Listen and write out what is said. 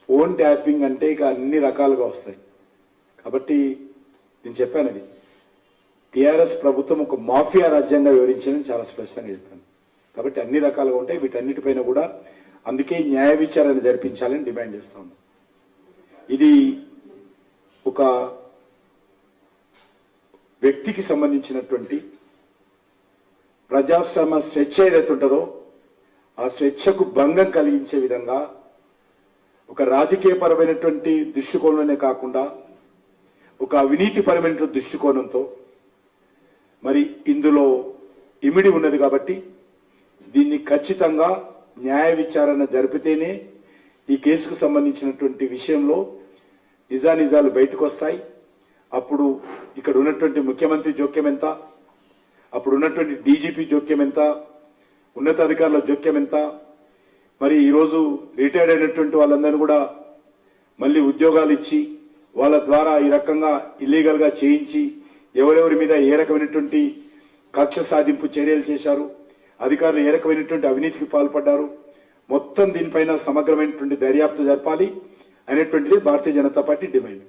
Phone tapping అంటే ఇక అన్ని రకాలుగా వస్తాయి. కాబట్టి నేను చెప్పాను, అది టీఆర్ఎస్ ప్రభుత్వం ఒక మాఫియా రాజ్యంగా వివరించిందని చాలా స్పష్టంగా చెప్పాను. కాబట్టి అన్ని రకాలుగా ఉంటాయి. వీటన్నిటిపైన కూడా అందుకే న్యాయ విచారణ జరిపించాలని డిమాండ్ చేస్తా ఉన్నాం. ఇది ఒక వ్యక్తికి సంబంధించినటువంటి ప్రజాస్వామ్య స్వేచ్ఛ ఏదైతే ఉంటుందో ఆ స్వేచ్ఛకు భంగం కలిగించే విధంగా ఒక రాజకీయపరమైనటువంటి దృష్టికోణంలోనే కాకుండా ఒక అవినీతిపరమైనటువంటి దృష్టికోణంతో మరి ఇందులో ఇమిడి ఉన్నది. కాబట్టి దీన్ని ఖచ్చితంగా న్యాయ విచారణ జరిపితేనే ఈ కేసుకు సంబంధించినటువంటి విషయంలో నిజానిజాలు బయటకు వస్తాయి. అప్పుడు ఇక్కడ ఉన్నటువంటి ముఖ్యమంత్రి జోక్యం ఎంత, అప్పుడు ఉన్నటువంటి డీజీపీ జోక్యం ఎంత, ఉన్నతాధికారుల జోక్యం ఎంత, మరి ఈరోజు రిటైర్డ్ అయినటువంటి వాళ్ళందరినీ కూడా మళ్ళీ ఉద్యోగాలు ఇచ్చి వాళ్ళ ద్వారా ఈ రకంగా ఇల్లీగల్గా చేయించి ఎవరెవరి మీద ఏ రకమైనటువంటి కక్ష సాధింపు చర్యలు చేశారు, అధికారులు ఏ రకమైనటువంటి అవినీతికి పాల్పడ్డారు, మొత్తం దీనిపైన సమగ్రమైనటువంటి దర్యాప్తు జరపాలి అనేటువంటిది భారతీయ జనతా పార్టీ డిమాండ్.